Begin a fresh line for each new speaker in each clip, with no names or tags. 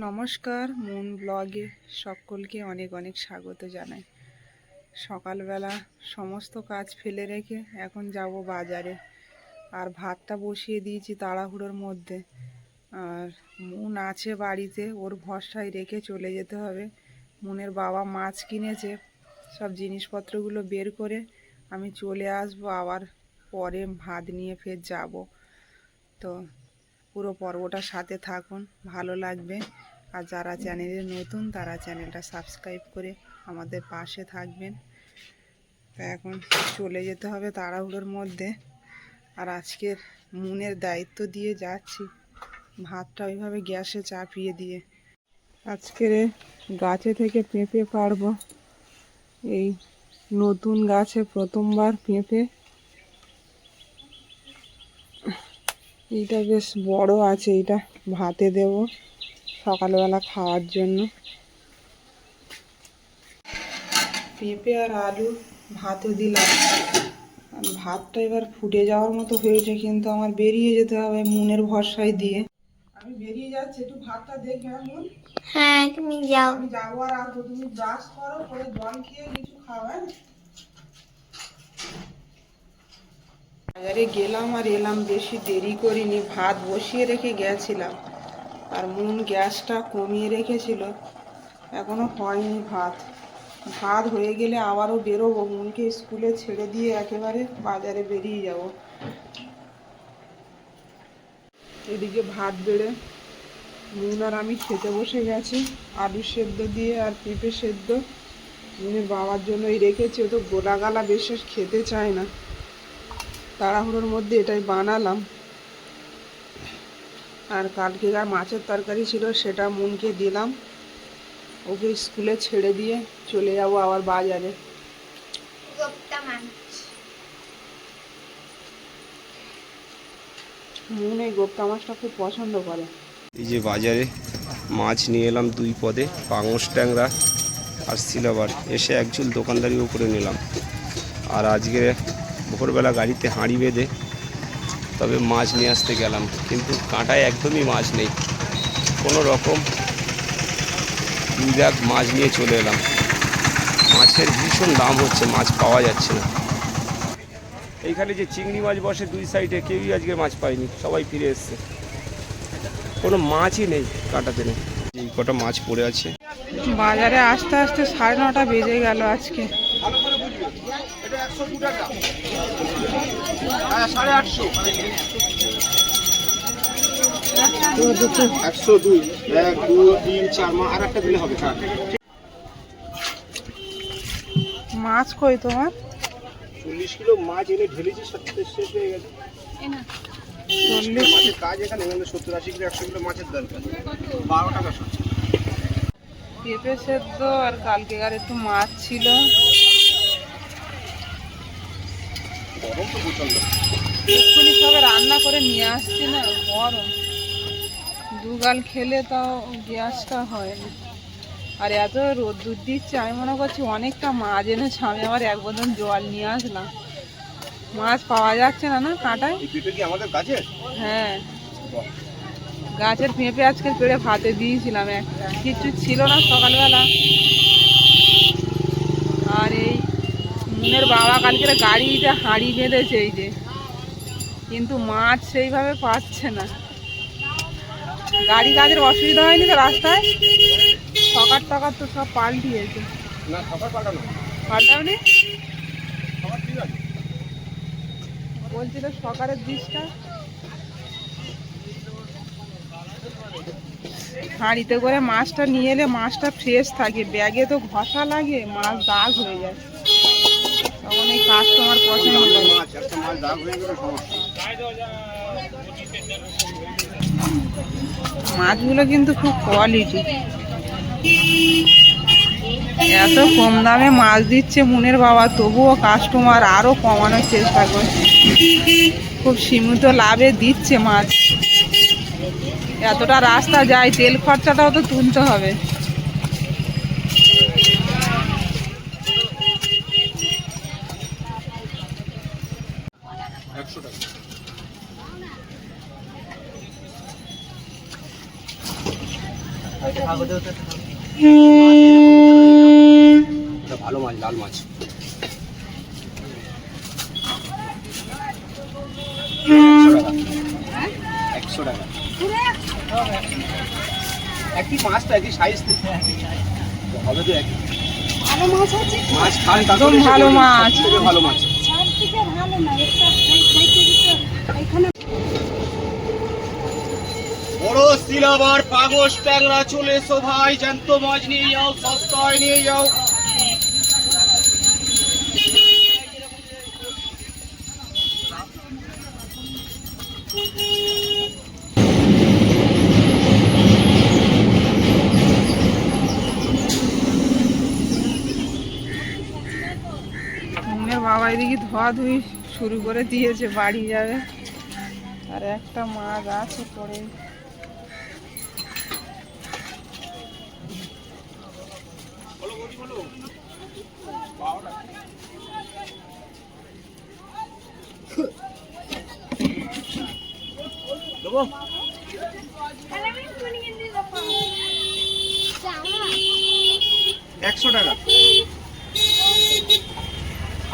নমস্কার, মুন ব্লগে সকলকে অনেক অনেক স্বাগত জানাই। সকালবেলা সমস্ত কাজ ফেলে রেখে এখন যাব বাজারে। আর ভাতটা বসিয়ে দিয়েছি তাড়াহুড়োর মধ্যে। আর মুন আছে বাড়িতে, ওর ভরসায় রেখে চলে যেতে হবে। মুনের বাবা মাছ কিনেছে, সব জিনিসপত্রগুলো বের করে আমি চলে আসবো, আবার পরে ভাত নিয়ে ফের যাব। তো পুরো পর্বটার সাথে থাকুন, ভালো লাগবে। আর যারা চ্যানেলে নতুন তারা চ্যানেলটা সাবস্ক্রাইব করে আমাদের পাশে থাকবেন। তো এখন চলে যেতে হবে তাড়াহুড়োর মধ্যে। আর আজকের মুনের দায়িত্ব দিয়ে যাচ্ছি, ভাতটা ওইভাবে গ্যাসে চাপিয়ে দিয়ে। আজকের গাছে থেকে পেঁপে পাড়বো। এই নতুন গাছে প্রথমবার পেঁপে। এইটা বেশ বড় আছে, এইটা ভাতে দেব সকালবেলা খাওয়ার জন্য। পেঁপে আর আলু ভাতে দিলাম। ভাতটা এবার ফুটে যাওয়ার মতো হয়েছে, কিন্তু আমার বেরিয়ে যেতে হবে মুনের ভরসায় দিয়ে। আমি বেরিয়ে যাচ্ছি, একটু ভাতটা দেখবে। মুন,
হ্যাঁ তুমি যাও।
আমি যাবো আর আসবো, তুমি ব্রাশ করো, করে জল খেয়ে কিছু খাওয়া। বাজারে গেলাম আর এলাম, বেশি দেরি করিনি। ভাত বসিয়ে রেখে গেছিলাম, আর মুন গ্যাসটা কমিয়ে রেখেছিল, এখনো হয়নি ভাত। ভাত হয়ে গেলে আবারও বেরোবো, মুনকে স্কুলে ছেড়ে দিয়ে একেবারে বাজারে বেরিয়ে যাব। এদিকে ভাত বেড়ে মুন আর আমি খেতে বসে গেছি, আলু সেদ্ধ দিয়ে আর পেঁপে সেদ্ধ। মুনের বাবার জন্যই রেখেছি, ও তো গোলা গালা বিশেষ খেতে চায় না। তাড়াহুড়োর মধ্যে এটাই বানালাম। আর কালকেকার মাছের তরকারি ছিল, সেটা মুনকে দিলাম। ওকে স্কুলে ছেড়ে দিয়ে চলে যাব আবার বাজারে। মুন এই গোপ্তা মাছটা খুব পছন্দ করে।
এই যে বাজারে মাছ নিয়ে এলাম দুই পদে, পাঙস ট্যাংরা আর সিলাবার। এসে একচুল দোকানদারিও করে নিলাম। আর আজকে ভোরবেলা গাড়িতে হাঁড়ি বেঁধে তবে মাছ নিয়ে আসতে গেলাম, কিন্তু কাঁটায় একদমই মাছ নেই। কোনো রকম 2 ব্যাগ মাছ নিয়ে চলে এলাম। মাছের ভীষণ দাম হচ্ছে, মাছ পাওয়া যাচ্ছে না। এইখানে যে চিংড়ি মাছ বসে দুই সাইডে, কেউই আজকে মাছ পায়নি, সবাই ফিরে এসছে। কোনো মাছই নেই, কাঁটাতে নেই। এই কটা মাছ পড়ে আছে।
বাজারে আসতে আসতে 9:30 বেজে গেল আজকে। মাছ কই তোমার?
40 কিলো মাছ এনে ঢেলেছি, শেষ হয়ে গেছে। 40 মাছের কাজ এখানে 70-80 কিলো 100 কিলো মাছের দরকার। 12 টাকা সব।
পেঁপে সেদ্ধ আর কালকেকার একটু মাছ ছিল।
গরম তো প্রচন্ড।
এক্ষুনি সবে রান্না করে নিয়ে আসছি না, গরম। দুগাল খেলে তাও গ্যাসটা হয় না। আর এত রোদ্দুর দিচ্ছে, আমি মনে করছি অনেকটা মাছ এনেছে। আমি আবার 1 বোতল জল নিয়ে আসলাম। মাছ পাওয়া যাচ্ছে না, না কাঁটায়।
এই পেঁপে কি আমাদের গাছের?
হ্যাঁ, গাছের পেঁপে আজকে পেড়ে ভাতে দিয়েছিলাম একটা, কিছু ছিল না সকালবেলা। আর এই মুনের বাবা কালকের গাড়িটা হাঁড়ি বেঁধেছে এই যে, কিন্তু মাছ সেইভাবে পাচ্ছে না। গাড়ি কাজের অসুবিধা হয়নি তো রাস্তায়? সকার টকার তো সব পাল্টিয়েছে।
না, সকাল পাল্টানো।
পাল্টাওনি?
সকাল ঠিক আছে।
বলছিল সকারের দিকটা। হাঁড়িতে করে মাছটা নিয়ে এলে মাছটা ফ্রেশ থাকে, ব্যাগে তো ঘষা লাগে, মাছ দাগ হয়ে যায়। তখন এই কাস্টমার পছন্দ করে।
মাছ একটা মাছ দাগ হয়ে গেলে সমস্যা।
মাছগুলো কিন্তু খুব কোয়ালিটি। এত কম দামে মাছ দিচ্ছে মুনের বাবা, তবুও কাস্টমার আরো কমানোর চেষ্টা করছে। খুব সীমিত লাভে দিচ্ছে মাছ। এতটা রাস্তা যায়, তেল খরচাটাও তো তুলতে হবে।
এটা ভালো মাছ, লাল মাছ। 100 টাকা। 100 টাকা। একই মাছটা একই সাইজ তো হবে তো একই। মাছ খান
একদম ভালো মাছ।
সবথেকে ভালো মাছ। বড় সিলাবার পাগস ট্যাংরা চলে এসো ভাই, জ্যান্ত মাছ নিয়ে যাও, সস্তায় নিয়ে যাও।
বাবা এদিকে ধোয়াধুয়ি শুরু করে দিয়েছে, বাড়ি যাবে। আর একটা মাছ আছে পড়ে।
দেবো 100 টাকা,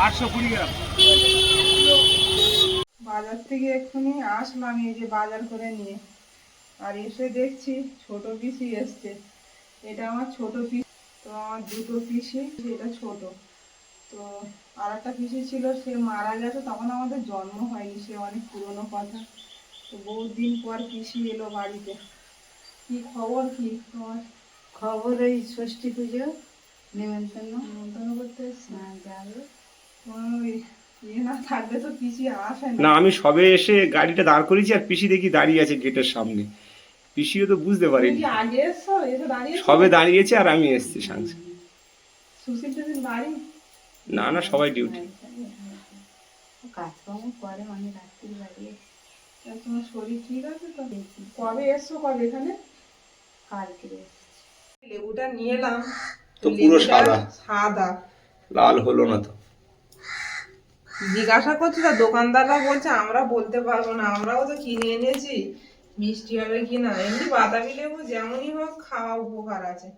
820 গ্রাম।
বাজার থেকে এক্ষুনি আসলাম, এই যে বাজার করে নিয়ে। আর এসে দেখছি ছোট পিসি এসছে। এটা আমার ছোট পিস, তো আমার দুটো পিসি, এটা ছোট। তো আর একটা পিসি ছিল, সে মারা গেছে, তখন আমাদের জন্ম হয়নি, সে অনেক পুরনো কথা। তো বহুত দিন পর পিসি এলো বাড়িতে। কি খবর কি তোমার?
খবর এই ষষ্ঠী পুজো
নিমন্ত্রণ করতে এসছি।
যাবে।
ওই ইয়ে না থাকলে তো পিসি আসে
না,
না।
আমি সবে এসে গাড়িটা দাঁড় করেছি আর পিসি দেখি দাঁড়িয়ে আছে গেটের সামনে। পিসিও তো বুঝতে
তুমি
পারিনি,
কি আগে এসছো? এসে দাঁড়িয়ে
সবে দাঁড়িয়েছে আর আমি এসছি সাংস।
সুশীল টুশিল বাড়ি?
না না, সবাই ডিউটি।
কাজকর্ম করে অনেক রাত্রি বাড়িয়ে
আর তোমার শরীর ঠিক আছে তো? কবে এসছো, কবে এখানে?
কালকে
লেবুটা নিয়ে এলাম
তো পুরো
লেবুটা
সাদা।
সাদা।
লাল হলো না তো।
জিজ্ঞাসা করছি, তা দোকানদাররা বলছে আমরা বলতে পারবো না, আমরাও তো কিনে এনেছি, মিষ্টি হবে কি না। এমনি বাতাবি লেবু যেমনই হোক খাওয়া উপকার আছে,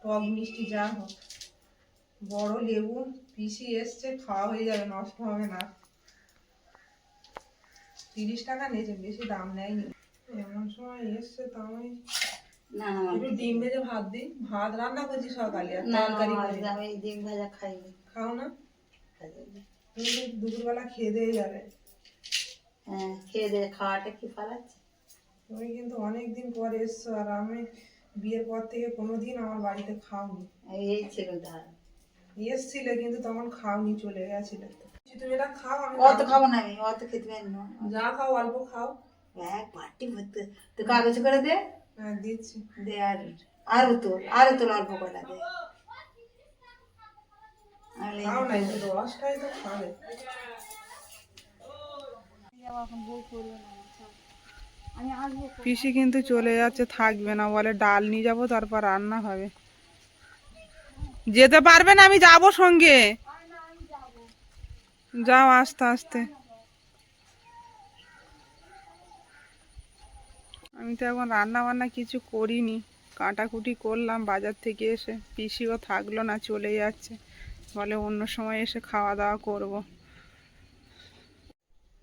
টক মিষ্টি যা হোক। বড় লেবু পিসি এসছে, খাওয়া হয়ে যাবে, নষ্ট হবে না। 30 টাকা নিয়েছে, বেশি দাম নেয়নি। এমন সময় এসছে, তাও আমি
না
একটু ডিম ভেজে ভাত দিই। ভাত রান্না করছি সকালে, আর
না
তরকারি করি।
আমি ডিম ভাজা খাইনি।
খাও না? তুমি দুপুরবেলা খেয়ে দিয়ে যাবে।
হ্যাঁ, খেয়ে দিয়ে খাওয়াটা কি ফালাচ্ছে?
তুমি কিন্তু অনেকদিন পর এসছো, আর আমি বিয়ের পর থেকে কোনোদিন আমার বাড়িতে খাওনি।
এই ছিল ধার।
এসছিলে কিন্তু তখন খাওনি, চলে গেছিলে তো। তুমি এটা খাও, আমি
অত খাবো না, আমি অত খেতে পারি না।
যা খাও অল্প খাও।
এক বাটি ভর্তি তো কাগজ করে দে।
হ্যাঁ দিচ্ছি।
দে আর আরো তোল অল্প করে দে।
খাও না, একটু রসটাই তো খাবে। পিসি কিন্তু চলে যাচ্ছে, থাকবে না, বলে ডাল নিয়ে যাবো, তারপর রান্না হবে। যেতে পারবে না, আমি যাবো সঙ্গে। যাও আস্তে আস্তে। আমি তো এখন রান্না বান্না কিছু করিনি, কাটাকুটি করলাম বাজার থেকে এসে। পিসিও থাকলো না, চলে যাচ্ছে, বলে অন্য সময় এসে খাওয়া দাওয়া করব।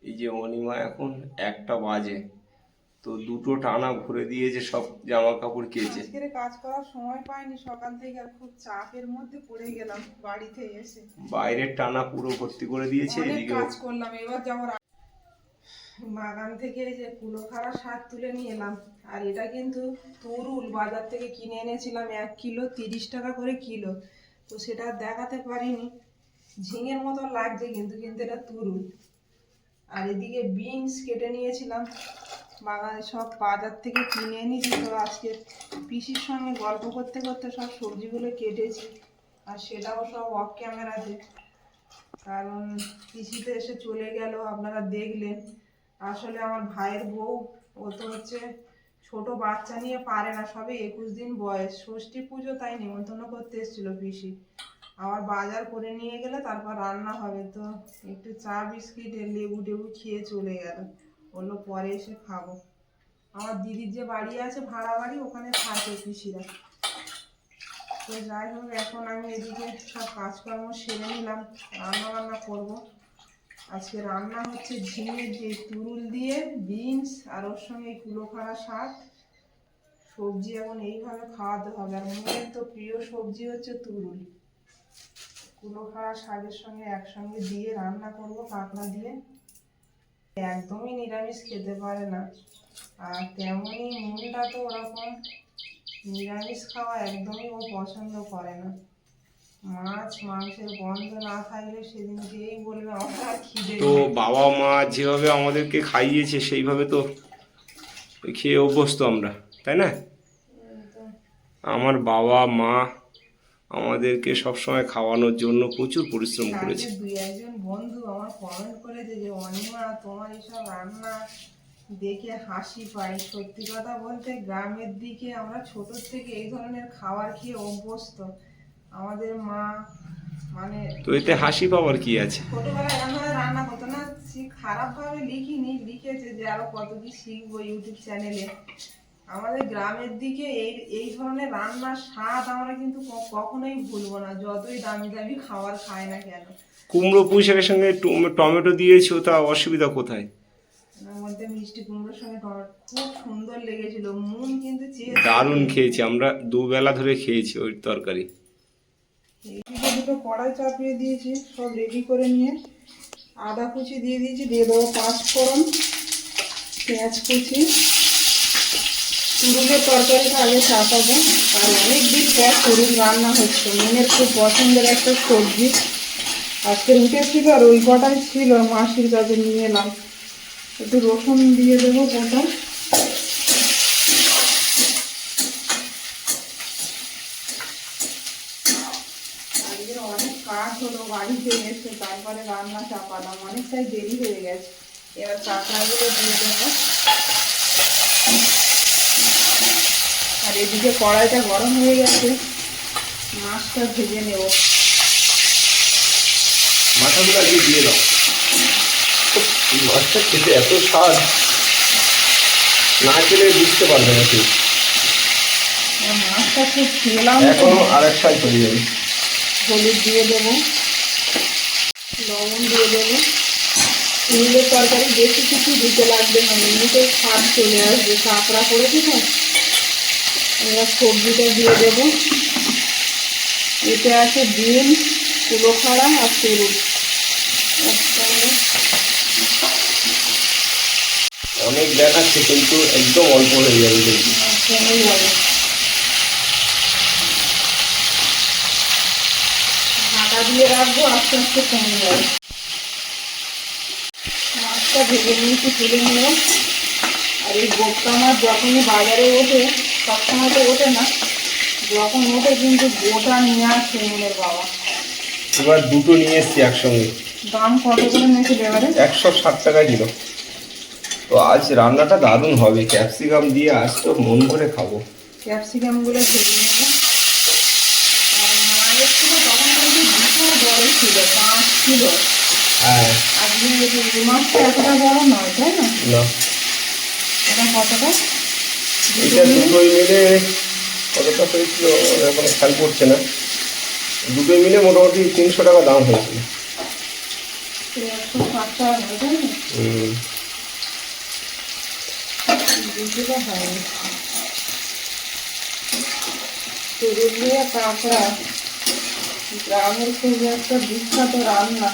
এই যে অনিমা এখন 1টা বাজে, তো 2টো টানা ঘুরে দিয়েছে, সব জামা কাপড় কেচে।
আজকের কাজ করার সময় পাইনি সকাল থেকে, আর খুব চাপের মধ্যে পড়ে গেলাম বাড়িতে এসে।
বাইরের টানা পুরো ভর্তি করে দিয়েছে।
অনেক
এদিকে
কাজ করলাম। এবার যাবো বাগান থেকে এই যে কুলোখাড়া শাক তুলে নিয়ে এলাম। আর এটা কিন্তু তরুল, বাজার থেকে কিনে এনেছিলাম 1 কিলো 30 টাকা করে কিলো। তো সেটা দেখাতে পারিনি, ঝিঙের মতো লাগছে কিন্তু কিন্তু এটা তরুল। আর এদিকে বিনস কেটে নিয়েছিলাম, বাগানে সব বাজার থেকে কিনে এনেছি। তো আজকে পিসির সঙ্গে গল্প করতে করতে সব সবজিগুলো কেটেছি, আর সেটাও সব অফ ক্যামেরাতে, কারণ পিসিতে এসে চলে গেল, আপনারা দেখলেন। আসলে আমার ভাইয়ের বউ, ও তো হচ্ছে ছোট বাচ্চা নিয়ে পারে না, সবে 21 দিন বয়স, ষষ্ঠী পুজো, তাই নিমন্ত্রণ করতে এসেছিল পিসি। আবার বাজার করে নিয়ে গেলে তারপর রান্না হবে। তো একটু চা বিস্কিট লেবু টেবু খেয়ে চলে গেল, বললো পরে এসে খাবো। আমার দিদির যে বাড়ি আছে ভাড়া বাড়ি, ওখানে থাকে পিসিরা। তো যাই হোক, এখন আমি এদিকে সব কাজকর্ম সেরে নিলাম, রান্না বান্না করবো। আজকে রান্না হচ্ছে ঝিঙের যে তুরুল দিয়ে বিনস, আর ওর সঙ্গে এই কুলোখাড়া শাক সবজি। এখন এইভাবে খাওয়াতে হবে। আর মেয়ের তো প্রিয় সবজি হচ্ছে তুরুল, কুলোখাড়া শাকের সঙ্গে একসঙ্গে দিয়ে রান্না করব কাঁকড়া দিয়ে। একদমই নিরামিষ খেতে পারে না, আর তেমনই মুনটা তো ওরকম, নিরামিষ খাওয়া একদমই ও পছন্দ করে না। মাছ মাংসের গন্ধ না থাকলে সেদিন যেই বলবে আমার খিদে
তো
নেই।
বাবা মা যেভাবে আমাদেরকে খাইয়েছে সেইভাবে তো খেয়ে অভ্যস্ত আমরা, তাই না? আমার বাবা মা আমাদেরকে সবসময় খাওয়ানোর জন্য প্রচুর পরিশ্রম করেছে।
আজকে দুই একজন বন্ধু আমার কমেন্ট করেছে যে অনিমা তোমার এইসব রান্না দেখে হাসি পায়। সত্যি কথা বলতে গ্রামের দিকে আমরা ছোট থেকে এই ধরনের খাবার খেয়ে অভ্যস্ত। আমাদের মা মানে
তো এতে হাসি পাওয়ার কি আছে?
ছোটবেলায় এরকমভাবে রান্না করতো না। খারাপ ভাবে লিখিনি, লিখেছে যে আরো কত কি শিখবো ইউটিউব চ্যানেলে। আমাদের গ্রামের দিকে এই ধরনের রান্নার স্বাদ আমরা কিন্তু কখনোই ভুলবো না, যতই দামি দামি খাবার খায় না কেন।
কুমড়ো পুঁই শাকের সঙ্গে টমেটো দিয়েছো, তা অসুবিধা কোথায়?
ওর মধ্যে মিষ্টি কুমড়োর সঙ্গে টমেটো খুব সুন্দর লেগেছিল। মুন কিন্তু
দারুণ খেয়েছি, আমরা দুবেলা ধরে খেয়েছি ওই তরকারি।
এইদিকে দুটো কড়াই চাপিয়ে দিয়েছি, সব রেডি করে নিয়ে আদা কুচি দিয়ে দিয়েছি, দিয়ে দেবো 5 ফোড়ন, পেঁয়াজ কুচি। তুরুলের তরকারিটা আগে চাপাবো, আর অনেকদিন পর তুরুল রান্না হচ্ছে। মেনের খুব পছন্দের একটা সবজি। আজকে উঠেছিল আর ওই কটাই ছিল, মাসির কাছে নিয়ে এলাম। একটু রসুন দিয়ে দেবো প্রথম। আজকে অনেক কাজ হলো বাড়িতে এসে, তারপরে রান্না চাপালাম, অনেকটাই দেরি হয়ে গেছে। এবার কাঁকড়াগুলো দিয়ে দেবো। আর এদিকে কড়াইটা গরম হয়ে গেছে, মাছটা ভেজে নেব।
মাথাগুলো আজকে দিয়ে দাও। মাছটা খেতে এত স্বাদ, না খেলে বুঝতে পারবে না কেউ।
মাছটা খুব খেলাম।
এখনো আর এক সাইড চলে যাবে।
হলুদ দিয়ে দেবো, লবণ দিয়ে দেবো। তুরুলের তরকারি বেশি কিছু দিতে লাগবে না, এমনিতেই স্বাদ চলে আসবে। কাঁকড়া করেছি তো। এবার সবজিটা দিয়ে দেবো। এতে আছে ডিম, কুলোখাড়া আর তুরুল একসঙ্গে।
অনেক দেখাচ্ছে কিন্তু একদম অল্প হয়ে যাবে কিন্তু।
একসঙ্গেই হবে। ঢাকা দিয়ে রাখবো, আস্তে আস্তে কমে যাবে। মাছটা ভেজে নিয়েছি, তুলে নেব। আর এই গোটা মাছ যখনই বাজারে ওঠে, সবসময় তো ওঠে না, যখন ওঠে কিন্তু গোটা নিয়ে আসে মেয়ের বাবা।
এবার দুটো নিয়ে এসছি একসঙ্গে।
দাম কত করে নিয়েছিল এবারে?
160 টাকা কিলো। তো আজ রান্নাটা দারুণ হবে, ক্যাপসিকাম দিয়ে আজ তো মন ভরে খাবো।
ক্যাপসিকামগুলো ভেজে নেব। আর মায়ের ছিল তখন কিন্তু দুটো বড় ছিল, 5 কিলো।
হ্যাঁ।
আজকে এই মাছটা এতটা বড় নয়, তাই না?
না,
এটা কতটা?
এটা দুটোই মিলে কতটা হয়েছিল এখন খেয়াল পড়ছে না। দুটোই মিলে মোটামুটি 300 টাকা দাম হয়েছিল।
160 টাকা হবে, তাই না? দুটো হয়নি। তুরুল দিয়ে কাঁকড়া গ্রামের খুব একটা বিখ্যাত রান্না।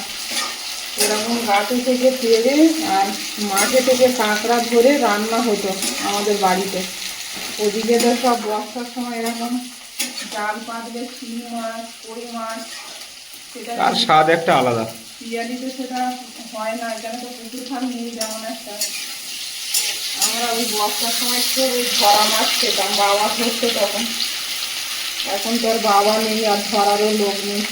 এরকম গাছে থেকে পেড়ে আর মাঠে থেকে কাঁকড়া ধরে রান্না হতো আমাদের বাড়িতে। ওদিকে তো সব বর্ষার সময় এরকম জাল পাতলে শিঙি মাছ, কই মাছ, সেটা
আর স্বাদ একটা আলাদা।
পিয়ালিতে সেটা হয় না, এখানে তো পুকুর খাল নেই যেমন একটা। আমরা ওই বর্ষার সময় খুব ওই ধরা মাছ খেতাম, বাবা ধরতো তখন। এখন তো আর বাবা নেই, আর ধরারও লোক নেই।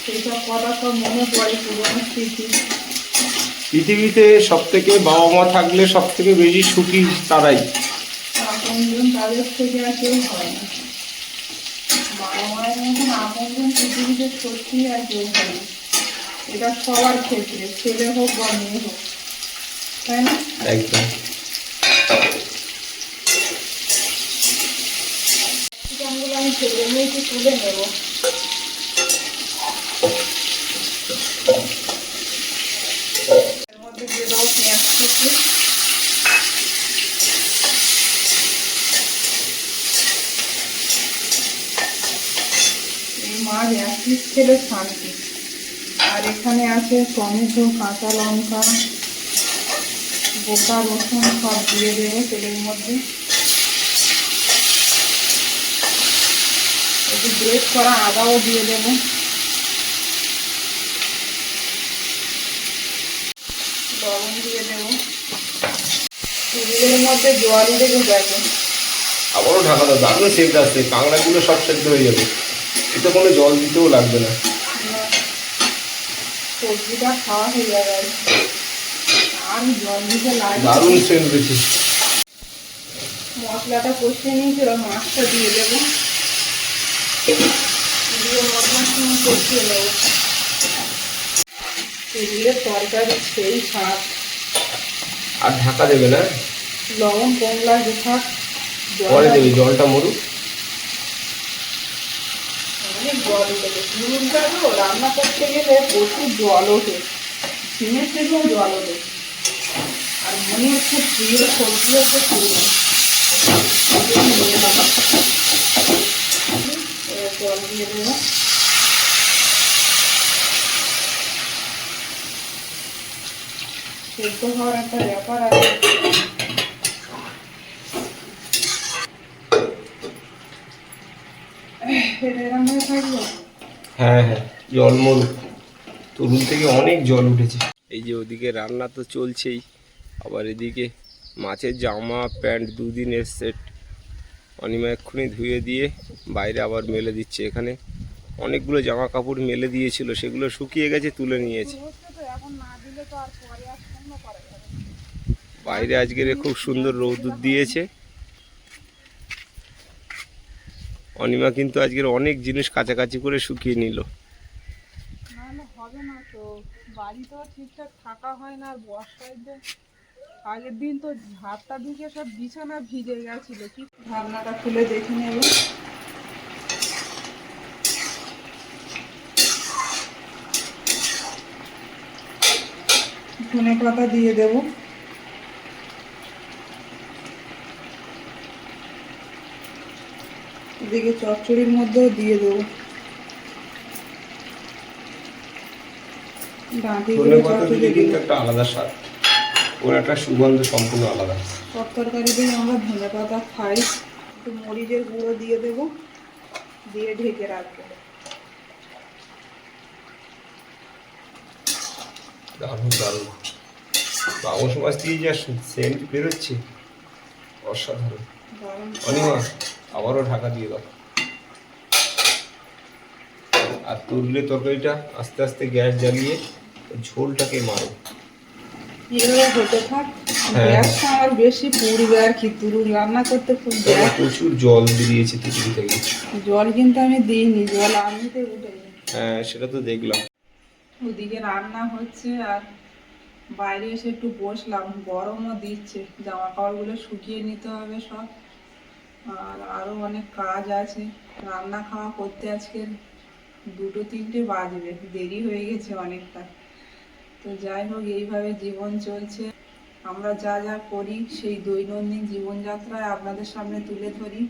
সেইসব কথা সব মনে পড়ে, পুরোনো স্মৃতি।
পৃথিবীতে সব থেকে বাবা মা থাকলে সব থেকে বেশি সুখী তারাই।
আপনজন তাদের থেকে আর কেউ হয় না। বাবা মায়ের মতন আপনজন পৃথিবীতে সত্যি আর কেউ হয় না। এটা সবার ক্ষেত্রে, ছেলে হোক বা মেয়ে হোক। তাই না?
একদম।
চিকেনগুলো আমি ভেজে নিয়েছি, তুলে নেব। এর মধ্যে দিয়ে দেবো পেঁয়াজ কুচি, এই মাছ এক পিস খেলে শান্তি। আর এখানে আছে টমেটো, কাঁচা লঙ্কা, গোটা রসুন সব দিয়ে দেবো তেলের মধ্যে। একটু গ্রেট করা আদাও দিয়ে দেবো। লবণ দিয়ে দেবো। এগুলোর মধ্যে জল দেবো দেখো।
আবারও ঢাকা দাও, দারুণ সেদ্ধ আসছে, কাঁকড়াগুলো সব সেদ্ধ হয়ে যাবে, এতে কোনো জল দিতেও লাগবে না।
সবজিটা খাওয়া হয়ে যাবে আর জল দিতে লাগে।
দারুণ সেন্ট বেশি।
মশলাটা কষিয়ে নিয়েছি, এবার মাছটা দিয়ে দেবো, দিয়ে মশলার সঙ্গে কষিয়ে নেবো। এগুলোর তরকারি সেই স্বাদ।
আর ঢাকা দেবে না,
লবণ কম লাগবে, থাক।
পরে দেবে, জলটা মরুক।
অনেক জল দেবে। নুনটা তো রান্না করতে গেলে প্রচুর জল ওঠে, সিমের থেকেও জল ওঠে। আর মনের খুব প্রিয় সবজি হচ্ছে চিংড়ি। জল দিয়ে দেবো। সেদ্ধ হওয়ার একটা ব্যাপার আছে। এটা এরকম হয়ে থাকবে।
হ্যাঁ হ্যাঁ, জল মরুক, তরুণ থেকে অনেক জল উঠেছে। এই যে ওদিকে রান্না তো চলছেই, আবার এদিকে মাছের জামা প্যান্ট দুদিনের সেট অনিমা এক্ষুনি ধুয়ে দিয়ে বাইরে আবার মেলে দিচ্ছে। এখানে অনেকগুলো জামা কাপড় মেলে দিয়েছিল, সেগুলো শুকিয়ে গেছে, তুলে নিয়েছে।
এখন না দিলে তো আর পরে আর শূন্য করা যাবে।
বাইরে আজকের খুব সুন্দর রৌদ্র দিয়েছে। অনিমা কিন্তু আজকের অনেক জিনিস কাছাকাছি করে শুকিয়ে নিল।
নাহলে হবে না তো, বাড়িতেও ঠিকঠাক থাকা হয় না। আর বর্ষায় যে আগের দিন তো ঝাড়টা ঢুকে সব বিছানা ভিজে গেছিল। কি ঢাকনাটা খুলে দেখে নেব। ধনে পাতা দিয়ে দেবো। এদিকে চচ্চড়ির মধ্যেও দিয়ে দেবো। ডাঁটিগুলো চচ্চড়ি
কিন্তু একটা আলাদা স্বাদ, ওর একটা সুগন্ধ সম্পূর্ণ আলাদা।
সব তরকারিতেই আমরা ধনে পাতা খাই। একটু মরিচের গুঁড়ো দিয়ে দেবো, দিয়ে ঢেকে রাখবো।
দারুণ দারুণ, পাঙস মাছ দিয়ে যা সেন্ট বেরোচ্ছে অসাধারণ।
দারুণ
অনিমা আবারও ঢাকা দিয়ে দাও। আর তুললে তরকারিটা আস্তে আস্তে গ্যাস জ্বালিয়ে ঝোলটাকে মারো।
এভাবে হতে থাক।
হ্যাঁ।
গ্যাসটা আমার বেশি পুড়বে আর কি, তুরুন রান্না করতে খুব গ্যাস।
প্রচুর জল বেরিয়েছে তিতুরি থেকে।
জল কিন্তু আমি দিইনি, জল আমিতে উঠেনি।
হ্যাঁ সেটা তো দেখলাম।
ওদিকে রান্না হচ্ছে আর বাইরে এসে একটু বসলাম, গরমও দিচ্ছে। জামা কাপড়গুলো শুকিয়ে নিতে হবে সব। আর আরও অনেক কাজ আছে। রান্না খাওয়া করতে আজকে 2-3টে বাজবে, দেরি হয়ে গেছে অনেকটা। তো যাই হোক, এইভাবে জীবন চলছে। আমরা যা যা করি সেই দৈনন্দিন জীবনযাত্রায় আপনাদের সামনে তুলে ধরি।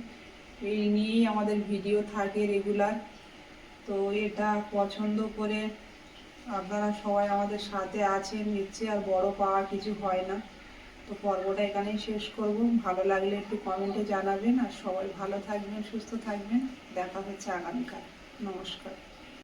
এই নিয়েই আমাদের ভিডিও থাকে রেগুলার। তো এটা পছন্দ করে আপনারা সবাই আমাদের সাথে আছেন, নিচ্ছে। আর বড় পাওয়া কিছু হয় না। তো পর্বটা এখানেই শেষ করব। ভালো লাগলে একটু কমেন্টে জানাবেন। আর সবাই ভালো থাকবেন, সুস্থ থাকবেন। দেখা হচ্ছে আগামীকাল। নমস্কার।